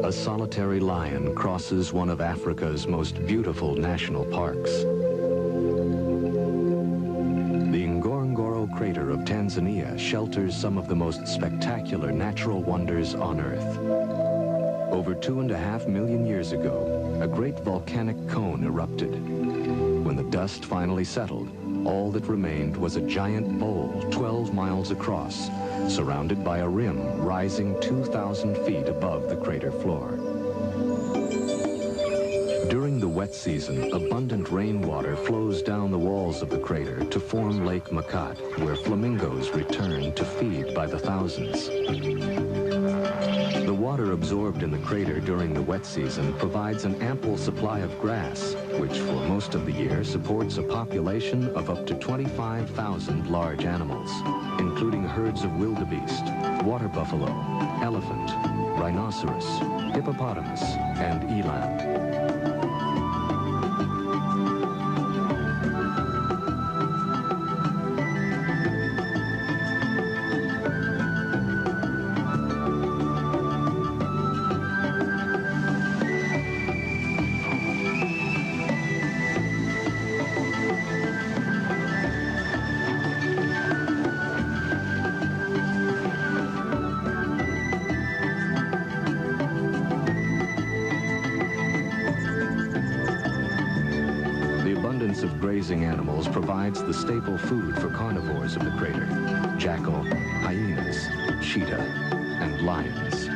A solitary lion crosses one of Africa's most beautiful national parks. The Ngorongoro crater of Tanzania shelters some of the most spectacular natural wonders on Earth. Over 2.5 million years ago, a great volcanic cone erupted. When the dust finally settled, all that remained was a giant bowl 12 miles across, surrounded by a rim rising 2,000 feet above the crater floor. During the wet season, abundant rainwater flows down the walls of the crater to form Lake Makat, where flamingos return to feed by the thousands. The water absorbed in the crater during the wet season provides an ample supply of grass, which for most of the year supports a population of up to 25,000 large animals, including herds of wildebeest, water buffalo, elephant, rhinoceros, hippopotamus, and eland. Of grazing animals provides the staple food for carnivores of the crater: jackal, hyenas, cheetah, and lions.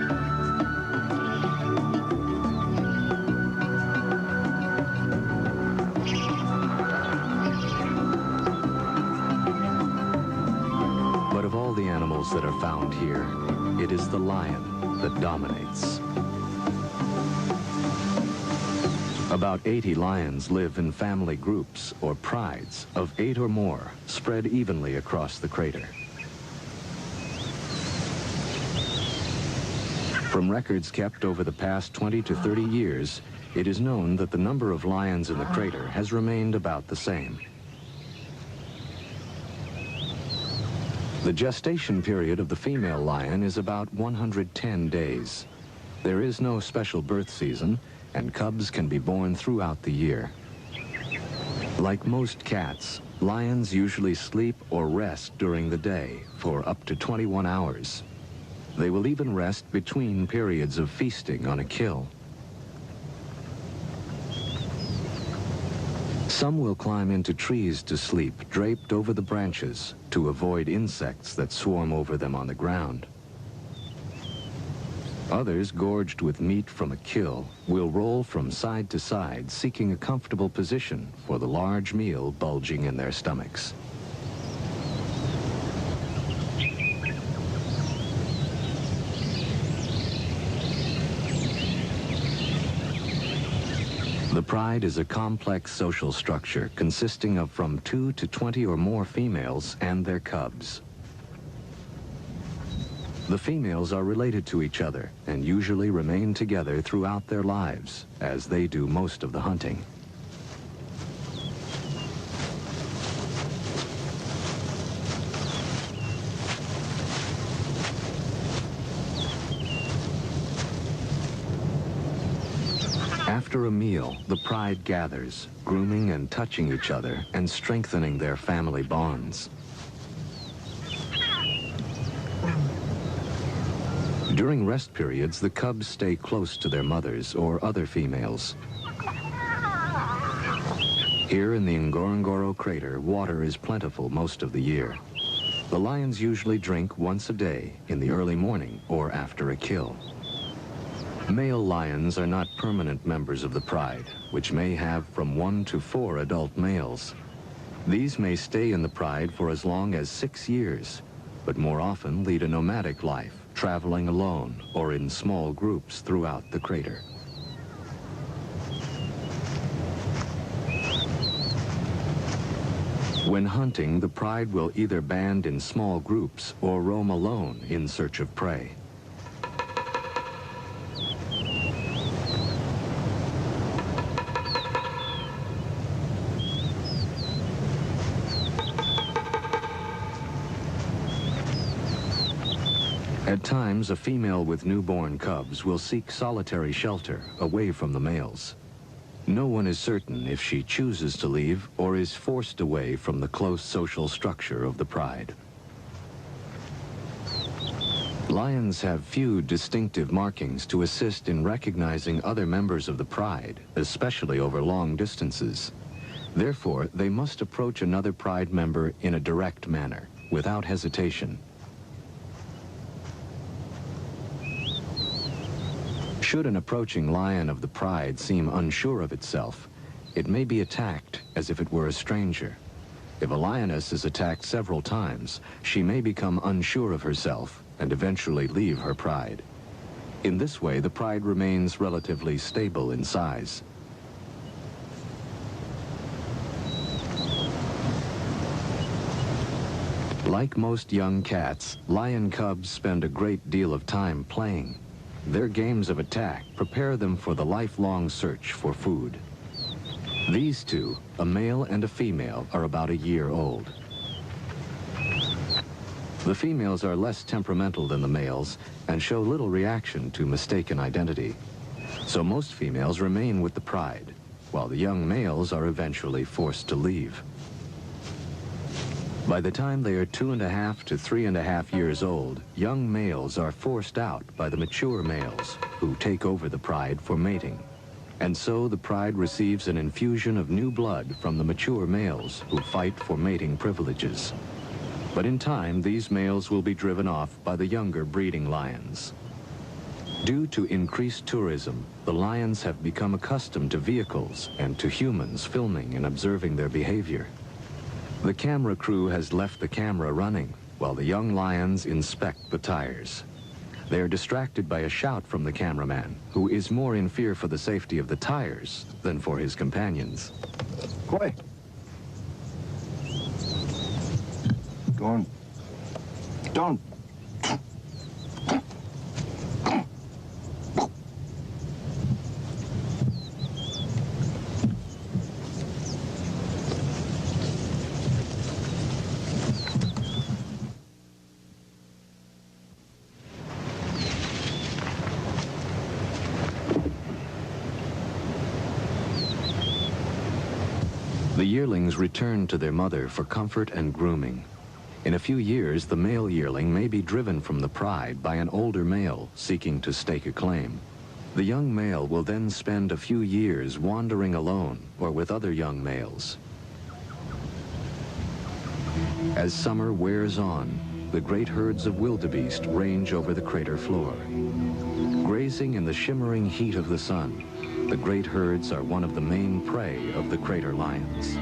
But of all the animals that are found here, it is the lion that dominates. About 80 lions live in family groups, or prides, of 8 or more, spread evenly across the crater. From records kept over the past 20 to 30 years, it is known that the number of lions in the crater has remained about the same. The gestation period of the female lion is about 110 days. There is no special birth season, and cubs can be born throughout the year. Like most cats, lions usually sleep or rest during the day for up to 21 hours. They will even rest between periods of feasting on a kill. Some will climb into trees to sleep, draped over the branches, to avoid insects that swarm over them on the ground. Others, gorged with meat from a kill, will roll from side to side, seeking a comfortable position for the large meal bulging in their stomachs. The pride is a complex social structure consisting of from 2 to 20 or more females and their cubs. The females are related to each other and usually remain together throughout their lives, as they do most of the hunting. After a meal, the pride gathers, grooming and touching each other and strengthening their family bonds. During rest periods, the cubs stay close to their mothers or other females. Here in the Ngorongoro crater, water is plentiful most of the year. The lions usually drink once a day, in the early morning or after a kill. Male lions are not permanent members of the pride, which may have from 1 to 4 adult males. These may stay in the pride for as long as 6 years, but more often lead a nomadic life, traveling alone or in small groups throughout the crater. When hunting, the pride will either band in small groups or roam alone in search of prey. At times, a female with newborn cubs will seek solitary shelter away from the males. No one is certain if she chooses to leave or is forced away from the close social structure of the pride. Lions have few distinctive markings to assist in recognizing other members of the pride, especially over long distances. Therefore, they must approach another pride member in a direct manner, without hesitation. Should an approaching lion of the pride seem unsure of itself, it may be attacked as if it were a stranger. If a lioness is attacked several times, she may become unsure of herself and eventually leave her pride. In this way, the pride remains relatively stable in size. Like most young cats, lion cubs spend a great deal of time playing. Their games of attack prepare them for the lifelong search for food. These two, a male and a female, are about a year old. The females are less temperamental than the males and show little reaction to mistaken identity. So most females remain with the pride, while the young males are eventually forced to leave. By the time they are 2.5 to 3.5 years old, young males are forced out by the mature males, who take over the pride for mating. And so the pride receives an infusion of new blood from the mature males, who fight for mating privileges. But in time, these males will be driven off by the younger breeding lions. Due to increased tourism, the lions have become accustomed to vehicles and to humans filming and observing their behavior. The camera crew has left the camera running while the young lions inspect the tires. They are distracted by a shout from the cameraman, who is more in fear for the safety of the tires than for his companions. Koi. Go on. Don't. The yearlings return to their mother for comfort and grooming. In a few years, the male yearling may be driven from the pride by an older male seeking to stake a claim. The young male will then spend a few years wandering alone or with other young males. As summer wears on, the great herds of wildebeest range over the crater floor. Grazing in the shimmering heat of the sun, the great herds are one of the main prey of the crater lions.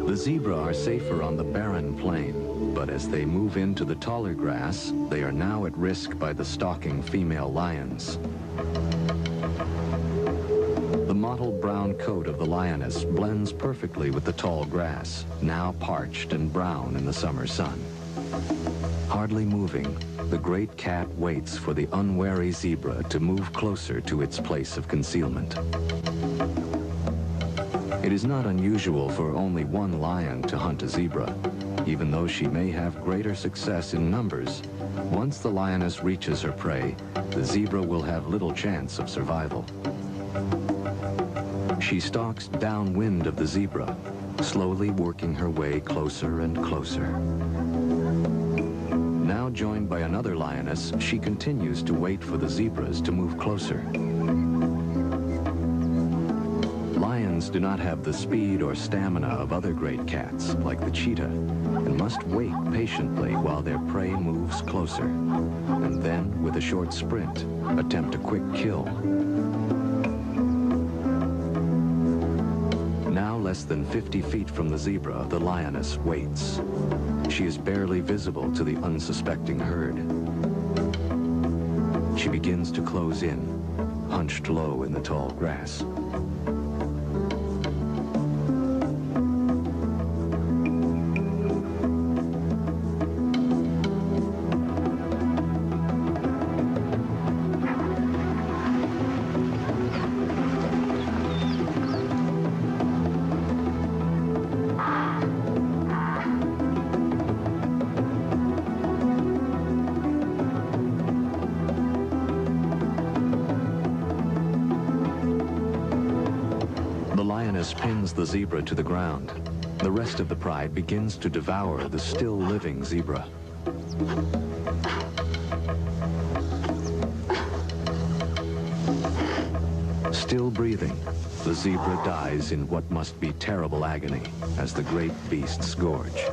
The zebra are safer on the barren plain, but as they move into the taller grass, they are now at risk by the stalking female lions. The mottled brown coat of the lioness blends perfectly with the tall grass, now parched and brown in the summer sun. Hardly moving, the great cat waits for the unwary zebra to move closer to its place of concealment. It is not unusual for only one lion to hunt a zebra. Even though she may have greater success in numbers, once the lioness reaches her prey, the zebra will have little chance of survival. She stalks downwind of the zebra, slowly working her way closer and closer. Now joined by another lioness, she continues to wait for the zebras to move closer. Lions do not have the speed or stamina of other great cats, like the cheetah, and must wait patiently while their prey moves closer, and then, with a short sprint, attempt a quick kill. Now less than 50 feet from the zebra, the lioness waits. She is barely visible to the unsuspecting herd. She begins to close in, hunched low in the tall grass. Pins the zebra to the ground. The rest of the pride begins to devour the still living zebra. Still breathing, the zebra dies in what must be terrible agony as the great beasts gorge.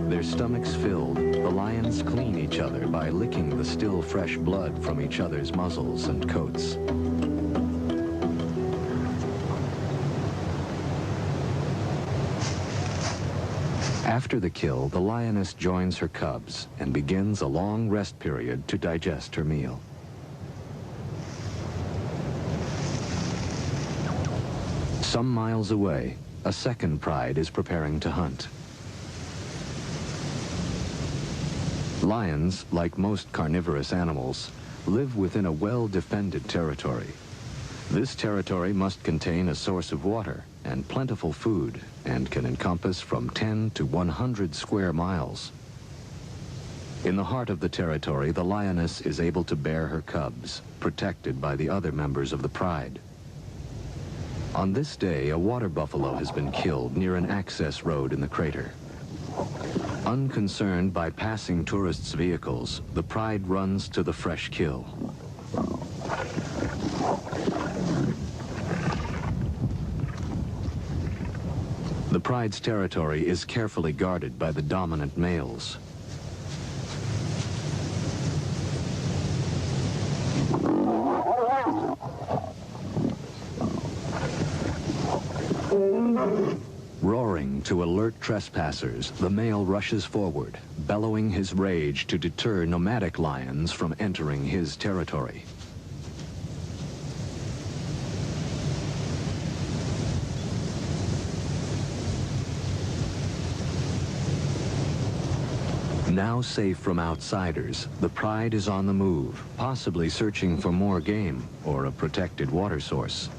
Their stomachs filled, the lions clean each other by licking the still fresh blood from each other's muzzles and coats. After the kill, the lioness joins her cubs and begins a long rest period to digest her meal. Some miles away, a second pride is preparing to hunt. Lions, like most carnivorous animals, live within a well-defended territory. This territory must contain a source of water and plentiful food and can encompass from 10 to 100 square miles. In the heart of the territory, the lioness is able to bear her cubs, protected by the other members of the pride. On this day, a water buffalo has been killed near an access road in the crater. Unconcerned by passing tourists' vehicles, the pride runs to the fresh kill. The pride's territory is carefully guarded by the dominant males. Roaring to alert trespassers, the male rushes forward, bellowing his rage to deter nomadic lions from entering his territory. Now safe from outsiders, the pride is on the move, possibly searching for more game or a protected water source.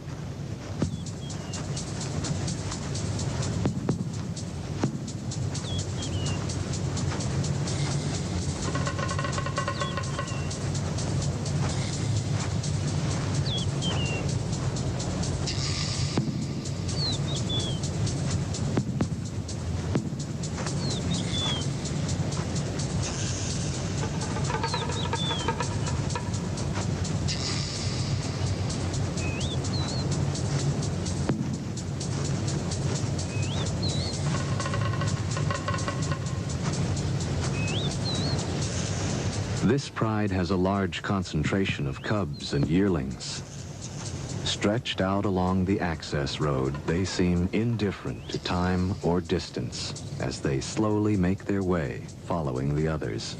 This pride has a large concentration of cubs and yearlings. Stretched out along the access road, they seem indifferent to time or distance as they slowly make their way, following the others.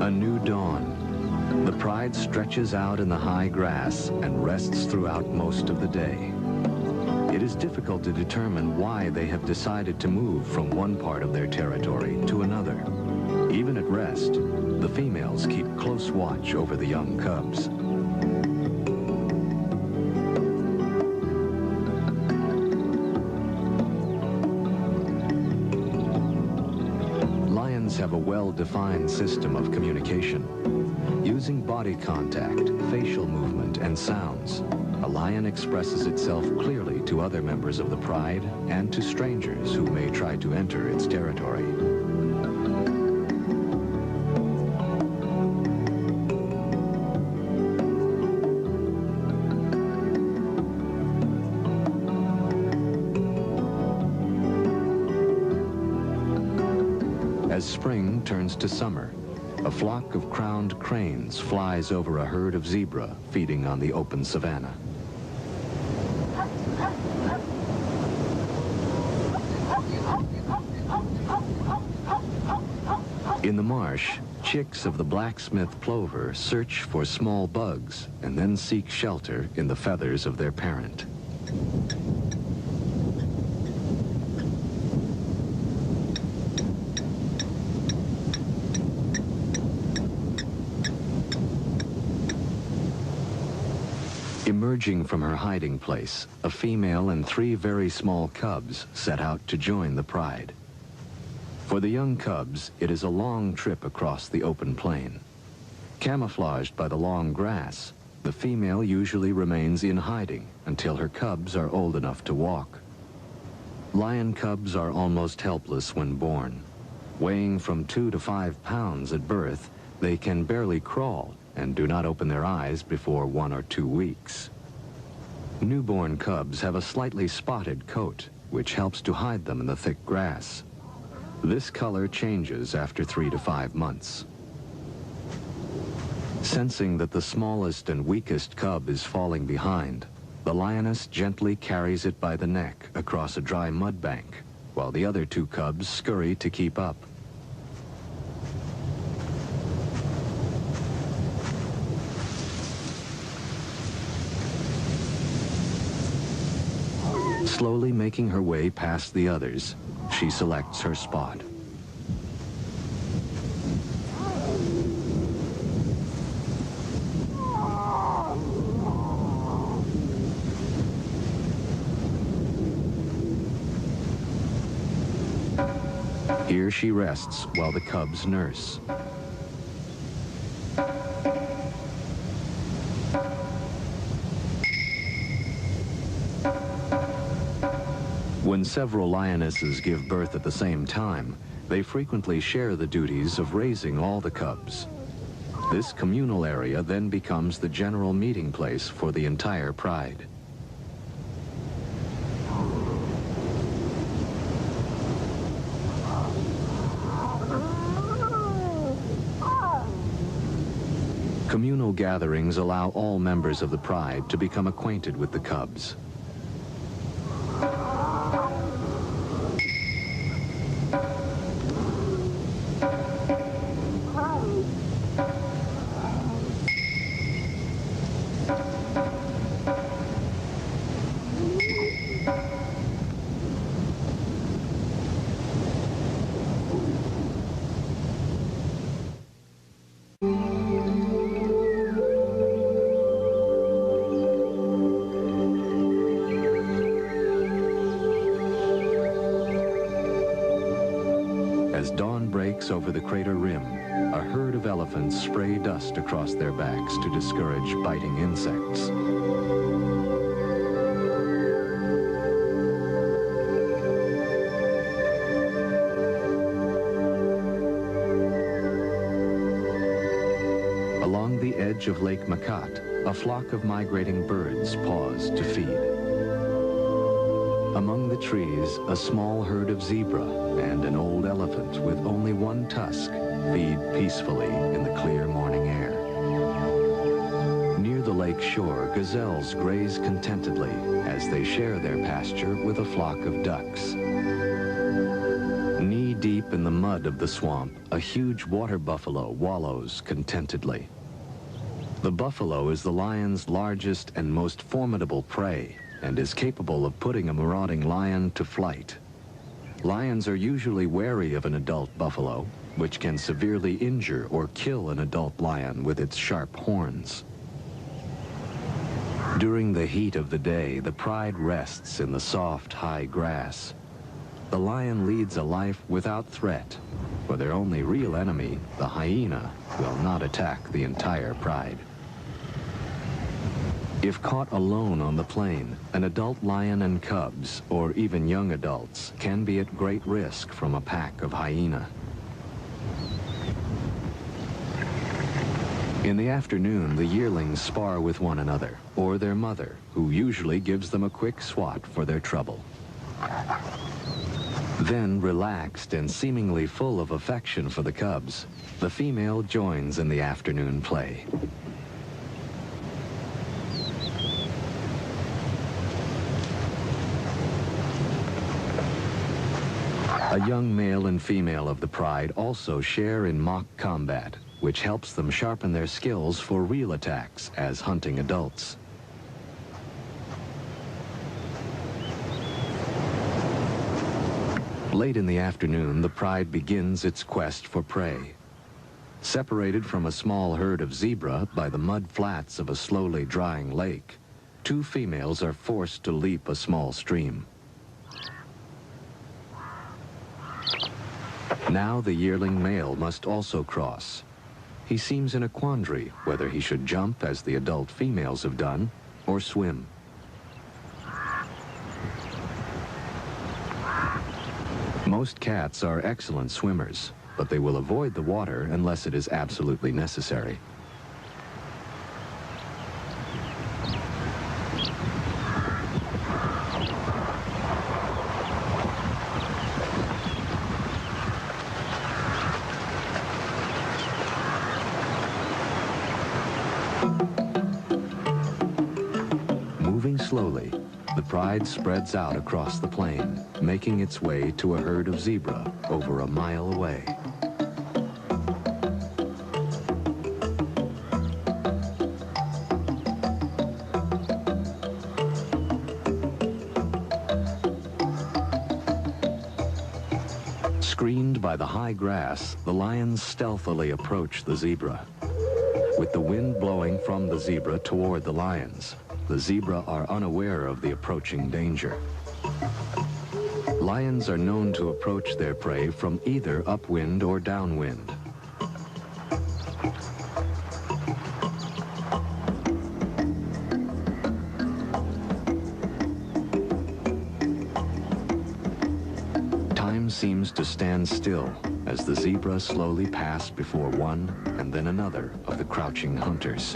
A new dawn. The pride stretches out in the high grass and rests throughout most of the day. It is difficult to determine why they have decided to move from one part of their territory to another. Even at rest, the females keep close watch over the young cubs. Lions have a well-defined system of communication. Using body contact, facial movement, and sounds, a lion expresses itself clearly to other members of the pride and to strangers who may try to enter its territory. As spring turns to summer, a flock of crowned cranes flies over a herd of zebra feeding on the open savanna. In the marsh, chicks of the blacksmith plover search for small bugs and then seek shelter in the feathers of their parent. Emerging from her hiding place, a female and 3 very small cubs set out to join the pride. For the young cubs, it is a long trip across the open plain. Camouflaged by the long grass, the female usually remains in hiding until her cubs are old enough to walk. Lion cubs are almost helpless when born. Weighing from 2 to 5 pounds at birth, they can barely crawl and do not open their eyes before 1 or 2 weeks. Newborn cubs have a slightly spotted coat, which helps to hide them in the thick grass. This color changes after 3 to 5 months. Sensing that the smallest and weakest cub is falling behind, the lioness gently carries it by the neck across a dry mud bank, while the other 2 cubs scurry to keep up. Slowly making her way past the others, she selects her spot. Here she rests while the cubs nurse. When several lionesses give birth at the same time, they frequently share the duties of raising all the cubs. This communal area then becomes the general meeting place for the entire pride. Communal gatherings allow all members of the pride to become acquainted with the cubs. As dawn breaks over the crater rim, a herd of elephants spray dust across their backs to discourage biting insects. Along the edge of Lake Makat, a flock of migrating birds pause to feed. Among the trees, a small herd of zebra and an old elephant with only 1 tusk feed peacefully in the clear morning air. Near the lake shore, gazelles graze contentedly as they share their pasture with a flock of ducks. Knee-deep in the mud of the swamp, a huge water buffalo wallows contentedly. The buffalo is the lion's largest and most formidable prey, and is capable of putting a marauding lion to flight. Lions are usually wary of an adult buffalo, which can severely injure or kill an adult lion with its sharp horns. During the heat of the day, the pride rests in the soft, high grass. the lion leads a life without threat. For their only real enemy, the hyena, will not attack the entire pride. If caught alone on the plain, an adult lion and cubs, or even young adults, can be at great risk from a pack of hyena. In the afternoon, the yearlings spar with one another, or their mother, who usually gives them a quick swat for their trouble. Then, relaxed and seemingly full of affection for the cubs, the female joins in the afternoon play. A young male and female of the pride also share in mock combat, which helps them sharpen their skills for real attacks as hunting adults. Late in the afternoon, the pride begins its quest for prey. Separated from a small herd of zebra by the mud flats of a slowly drying lake, two females are forced to leap a small stream. Now the yearling male must also cross. He seems in a quandary whether he should jump as the adult females have done, or swim. Most cats are excellent swimmers, but they will avoid the water unless it is absolutely necessary. Moving slowly, the pride spreads out across the plain, making its way to a herd of zebra over a mile away. Screened by the high grass, the lions stealthily approach the zebra. With the wind blowing from the zebra toward the lions, the zebra are unaware of the approaching danger. Lions are known to approach their prey from either upwind or downwind. Time seems to stand still as the zebra slowly pass before one and then another of the crouching hunters.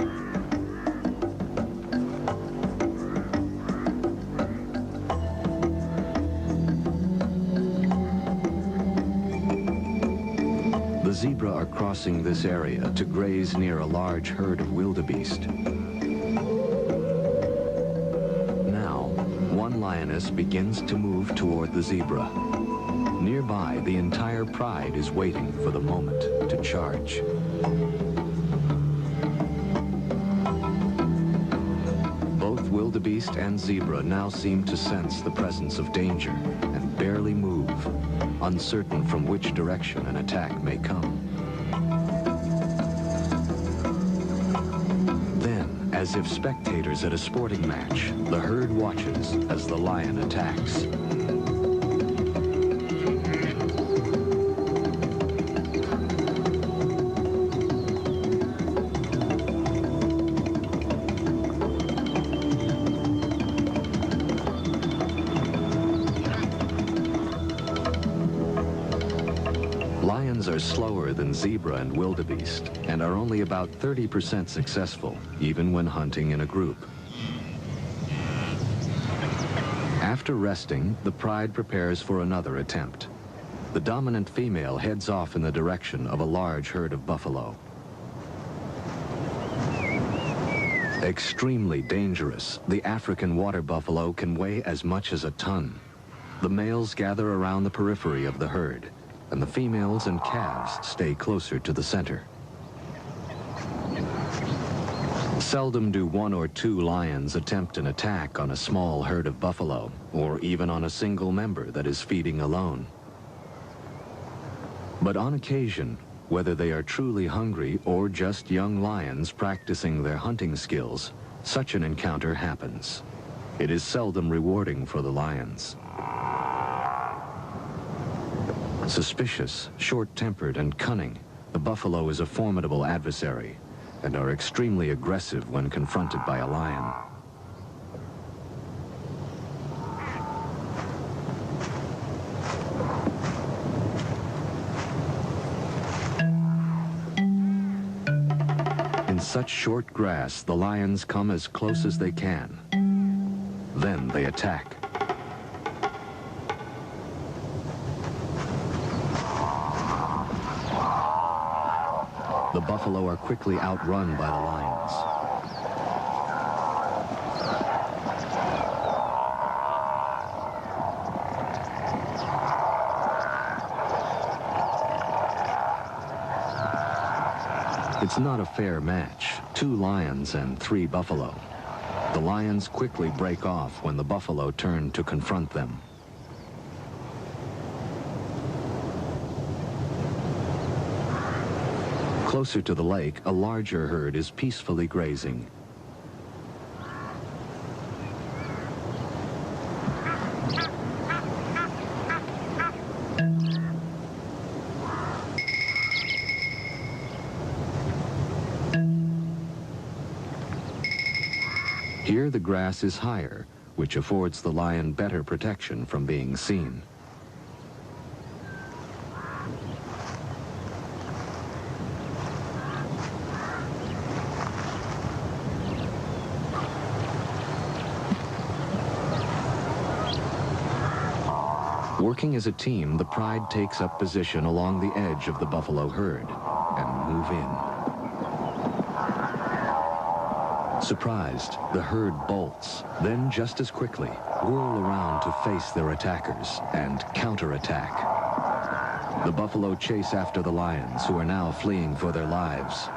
The zebra are crossing this area to graze near a large herd of wildebeest. Now, one lioness begins to move toward the zebra. Nearby, the entire pride is waiting for the moment to charge. Both wildebeest and zebra now seem to sense the presence of danger and barely move, uncertain from which direction an attack may come. Then, as if spectators at a sporting match, the herd watches as the lion attacks. Lions are slower than zebra and wildebeest and are only about 30% successful, even when hunting in a group. After resting, the pride prepares for another attempt. The dominant female heads off in the direction of a large herd of buffalo. Extremely dangerous, the African water buffalo can weigh as much as a ton. The males gather around the periphery of the herd, and the females and calves stay closer to the center. Seldom do one or two lions attempt an attack on a small herd of buffalo, or even on a single member that is feeding alone. But on occasion, whether they are truly hungry or just young lions practicing their hunting skills, such an encounter happens. It is seldom rewarding for the lions. Suspicious, short-tempered, and cunning, the buffalo is a formidable adversary and are extremely aggressive when confronted by a lion. In such short grass, the lions come as close as they can. Then they attack. The buffalo are quickly outrun by the lions. It's not a fair match. 2 lions and 3 buffalo. The lions quickly break off when the buffalo turn to confront them. Closer to the lake, a larger herd is peacefully grazing. Here the grass is higher, which affords the lion better protection from being seen. Working as a team, the pride takes up position along the edge of the buffalo herd and move in. Surprised, the herd bolts, then just as quickly whirl around to face their attackers and counterattack. The buffalo chase after the lions, who are now fleeing for their lives.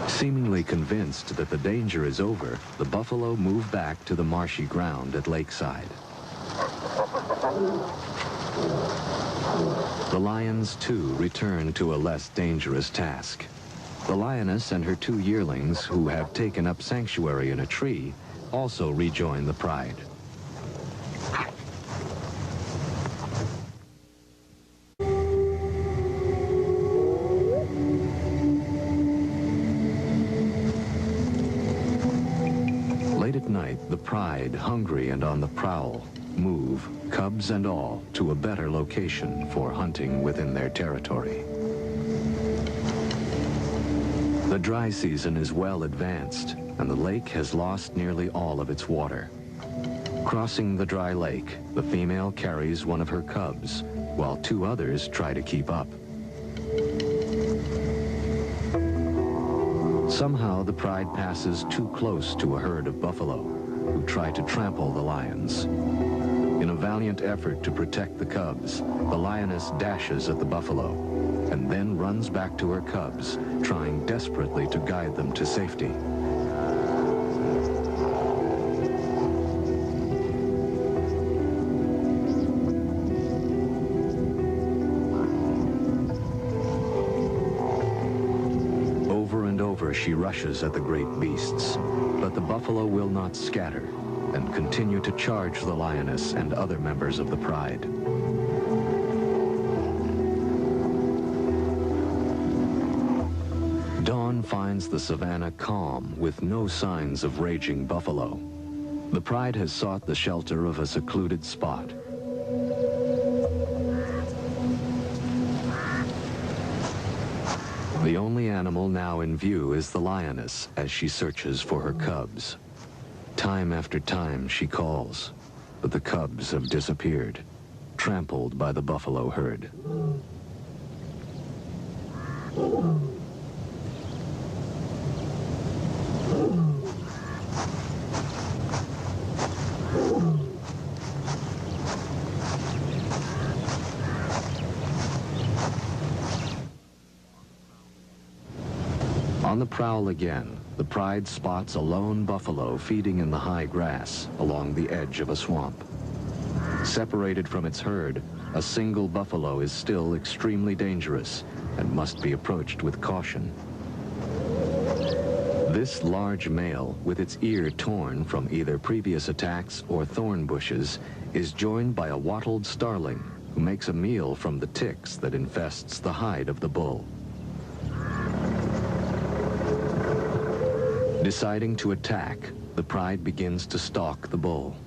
Seemingly convinced that the danger is over, the buffalo move back to the marshy ground at lakeside. The lions, too, return to a less dangerous task. The lioness and her 2 yearlings, who have taken up sanctuary in a tree, also rejoin the pride. Late at night, the pride, hungry and on the prowl, move, cubs and all, to a better location for hunting within their territory. The dry season is well advanced, and the lake has lost nearly all of its water. Crossing the dry lake, the female carries one of her cubs, while 2 others try to keep up. Somehow, the pride passes too close to a herd of buffalo, who try to trample the lions. In a valiant effort to protect the cubs, the lioness dashes at the buffalo, and then runs back to her cubs, trying desperately to guide them to safety. She rushes at the great beasts, but the buffalo will not scatter and continue to charge the lioness and other members of the pride. Dawn finds the savannah calm with no signs of raging buffalo. The pride has sought the shelter of a secluded spot. The only animal now in view is the lioness as she searches for her cubs. Time after time she calls, but the cubs have disappeared, trampled by the buffalo herd. On the prowl again, the pride spots a lone buffalo feeding in the high grass along the edge of a swamp. Separated from its herd, a single buffalo is still extremely dangerous and must be approached with caution. This large male, with its ear torn from either previous attacks or thorn bushes, is joined by a wattled starling who makes a meal from the ticks that infests the hide of the bull. Deciding to attack, the pride begins to stalk the bull.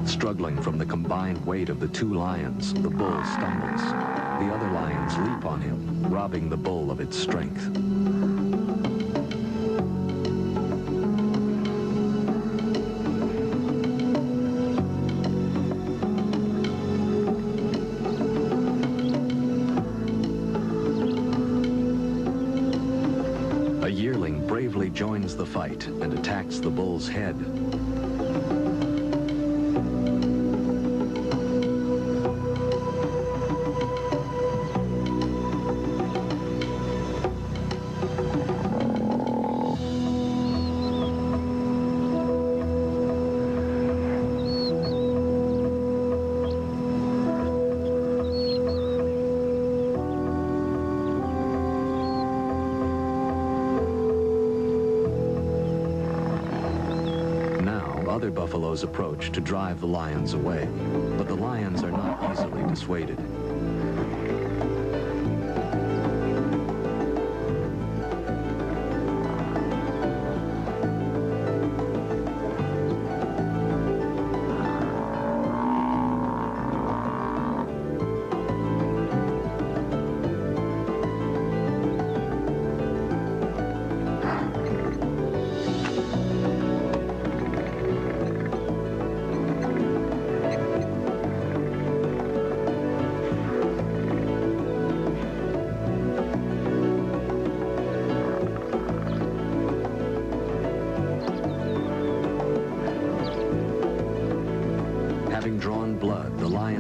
Struggling from the combined weight of the two lions, the bull stumbles. The other lions leap on him, robbing the bull of its strength. A yearling bravely joins the fight and attacks the bull's head. Other buffaloes approach to drive the lions away, but the lions are not easily dissuaded.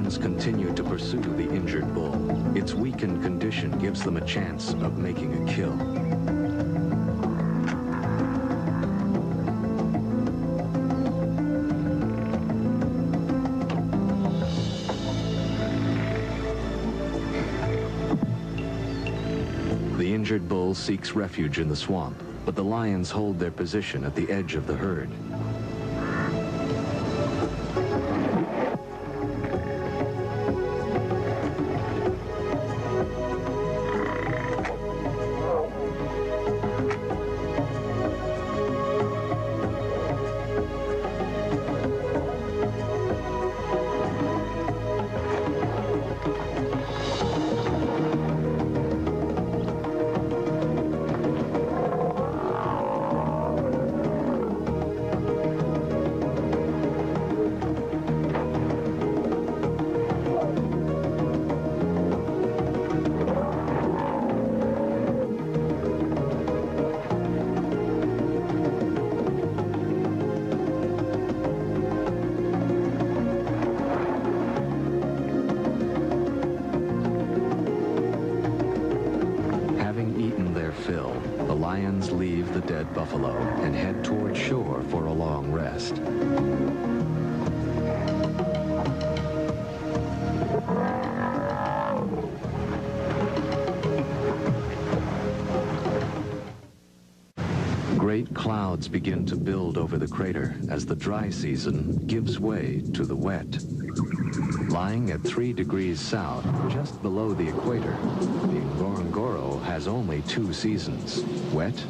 lions continue to pursue the injured bull. Its weakened condition gives them a chance of making a kill. The injured bull seeks refuge in the swamp, but the lions hold their position at the edge of the herd. Leave the dead buffalo and head toward shore for a long rest. Great clouds begin to build over the crater as the dry season gives way to the wet. Lying at 3 degrees south, just below the equator, the Ngorongoro has only 2 seasons, wet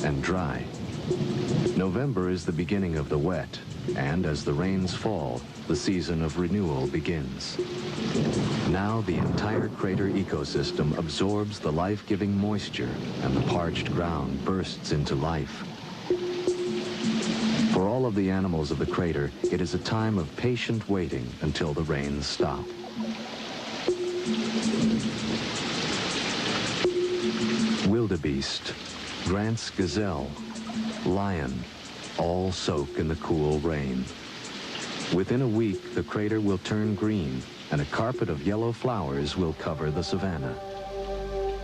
and dry. November is the beginning of the wet, and as the rains fall, the season of renewal begins. Now the entire crater ecosystem absorbs the life-giving moisture, and the parched ground bursts into life. For all of the animals of the crater, it is a time of patient waiting until the rains stop. Wildebeest, Grant's gazelle, lion, all soak in the cool rain. Within a week, the crater will turn green, and a carpet of yellow flowers will cover the savanna.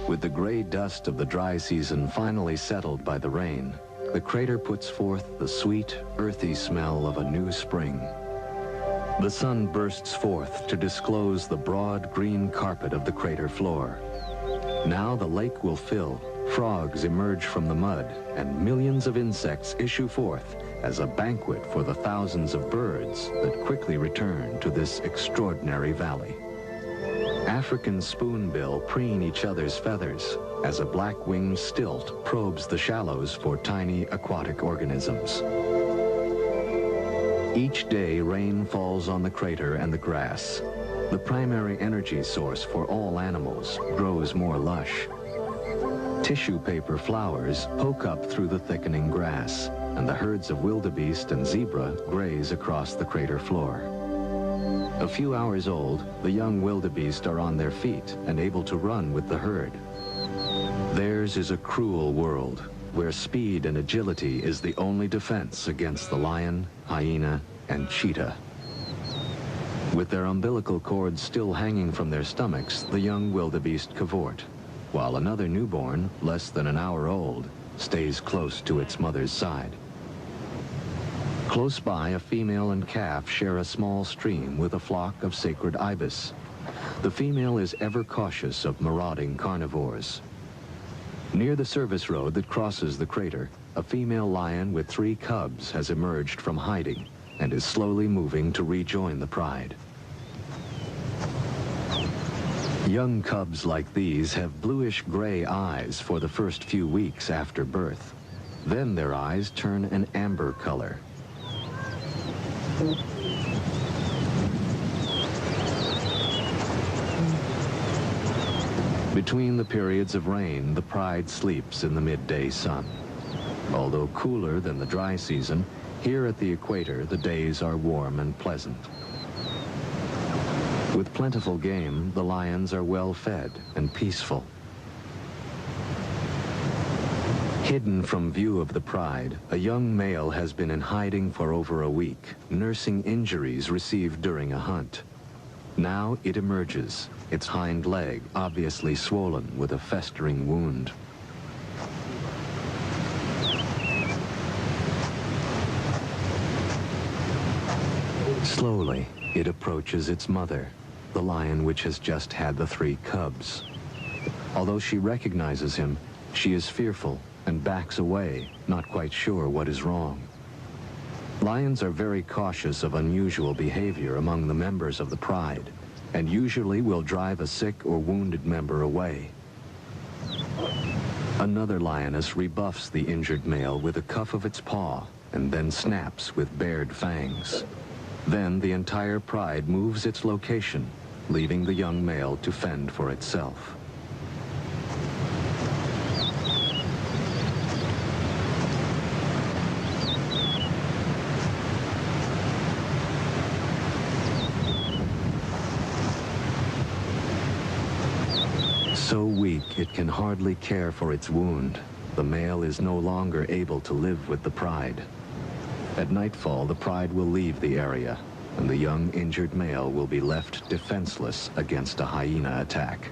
With the gray dust of the dry season finally settled by the rain, the crater puts forth the sweet, earthy smell of a new spring. The sun bursts forth to disclose the broad green carpet of the crater floor. Now the lake will fill, frogs emerge from the mud, and millions of insects issue forth as a banquet for the thousands of birds that quickly return to this extraordinary valley. African spoonbill preen each other's feathers as a black-winged stilt probes the shallows for tiny aquatic organisms. Each day, rain falls on the crater and the grass. The primary energy source for all animals grows more lush. Tissue paper flowers poke up through the thickening grass, and the herds of wildebeest and zebra graze across the crater floor. A few hours old, the young wildebeest are on their feet and able to run with the herd. Theirs is a cruel world, where speed and agility is the only defense against the lion, hyena, and cheetah. With their umbilical cords still hanging from their stomachs, the young wildebeest cavort, while another newborn, less than an hour old, stays close to its mother's side. Close by, a female and calf share a small stream with a flock of sacred ibis. The female is ever cautious of marauding carnivores. Near the service road that crosses the crater, a female lion with 3 cubs has emerged from hiding and is slowly moving to rejoin the pride. Young cubs like these have bluish-gray eyes for the first few weeks after birth. Then their eyes turn an amber color. Between the periods of rain, the pride sleeps in the midday sun. Although cooler than the dry season, here at the equator, the days are warm and pleasant. With plentiful game, the lions are well fed and peaceful. Hidden from view of the pride, a young male has been in hiding for over a week, nursing injuries received during a hunt. Now it emerges, its hind leg obviously swollen with a festering wound. Slowly, it approaches its mother, the lion which has just had the 3 cubs. Although she recognizes him, she is fearful and backs away, not quite sure what is wrong. Lions are very cautious of unusual behavior among the members of the pride, and usually will drive a sick or wounded member away. Another lioness rebuffs the injured male with a cuff of its paw, and then snaps with bared fangs. Then the entire pride moves its location, leaving the young male to fend for itself. So weak it can hardly care for its wound, the male is no longer able to live with the pride. At nightfall, the pride will leave the area, and the young injured male will be left defenseless against a hyena attack.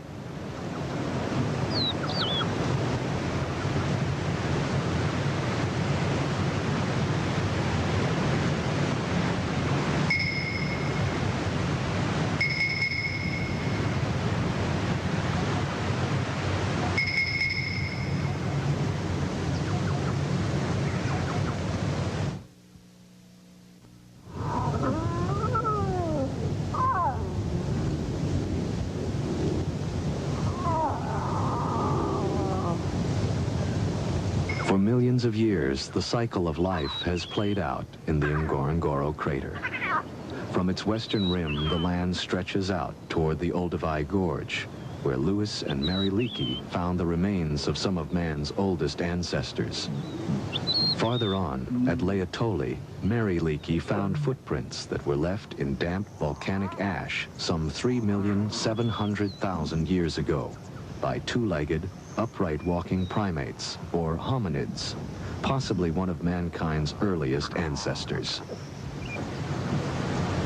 For millions of years, the cycle of life has played out in the Ngorongoro crater. From its western rim, the land stretches out toward the Olduvai Gorge, where Lewis and Mary Leakey found the remains of some of man's oldest ancestors. Farther on, at Laetoli, Mary Leakey found footprints that were left in damp volcanic ash some 3,700,000 years ago by two-legged, upright walking primates, or hominids, possibly one of mankind's earliest ancestors.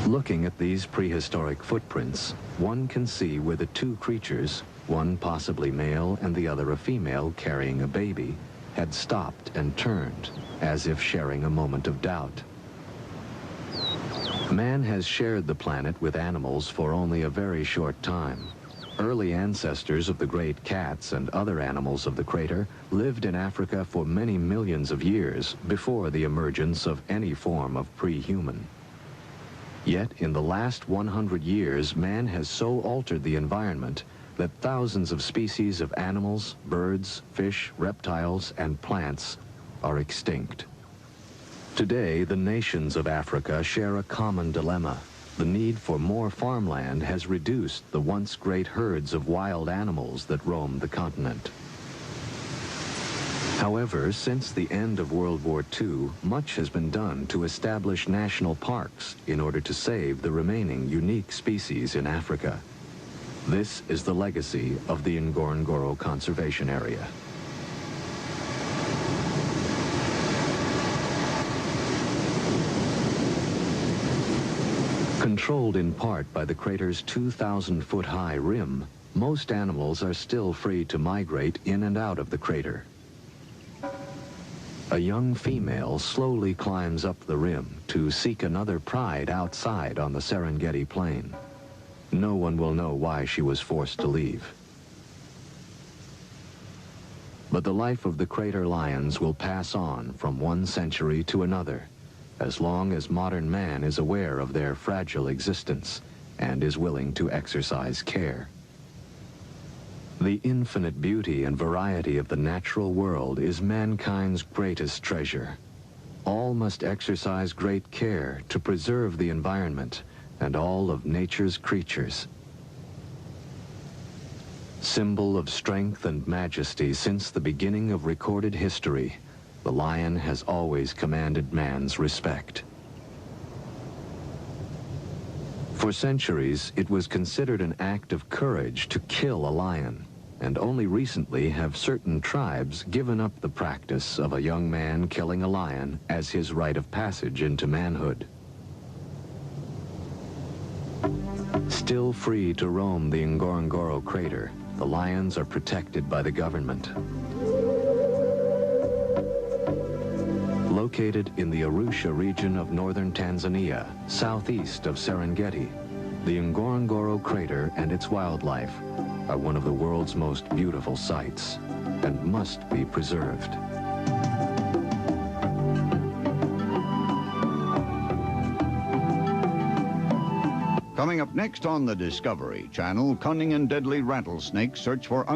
Looking at these prehistoric footprints, one can see where the 2 creatures, one possibly male and the other a female carrying a baby, had stopped and turned, as if sharing a moment of doubt. Man has shared the planet with animals for only a very short time. Early ancestors of the great cats and other animals of the crater lived in Africa for many millions of years before the emergence of any form of pre-human. Yet in the last 100 years, man has so altered the environment that thousands of species of animals, birds, fish, reptiles, and plants are extinct. Today, the nations of Africa share a common dilemma. The need for more farmland has reduced the once great herds of wild animals that roam the continent. However, since the end of World War II, much has been done to establish national parks in order to save the remaining unique species in Africa. This is the legacy of the Ngorongoro Conservation Area. Controlled in part by the crater's 2,000-foot-high rim, most animals are still free to migrate in and out of the crater. A young female slowly climbs up the rim to seek another pride outside on the Serengeti plain. No one will know why she was forced to leave. But the life of the crater lions will pass on from one century to another, as long as modern man is aware of their fragile existence and is willing to exercise care. The infinite beauty and variety of the natural world is mankind's greatest treasure. All must exercise great care to preserve the environment and all of nature's creatures. Symbol of strength and majesty since the beginning of recorded history, the lion has always commanded man's respect. For centuries, it was considered an act of courage to kill a lion, and only recently have certain tribes given up the practice of a young man killing a lion as his rite of passage into manhood. Still free to roam the Ngorongoro crater, the lions are protected by the government. Located in the Arusha region of northern Tanzania, southeast of Serengeti, the Ngorongoro crater and its wildlife are one of the world's most beautiful sights and must be preserved. Coming up next on the Discovery Channel, cunning and deadly rattlesnakes search for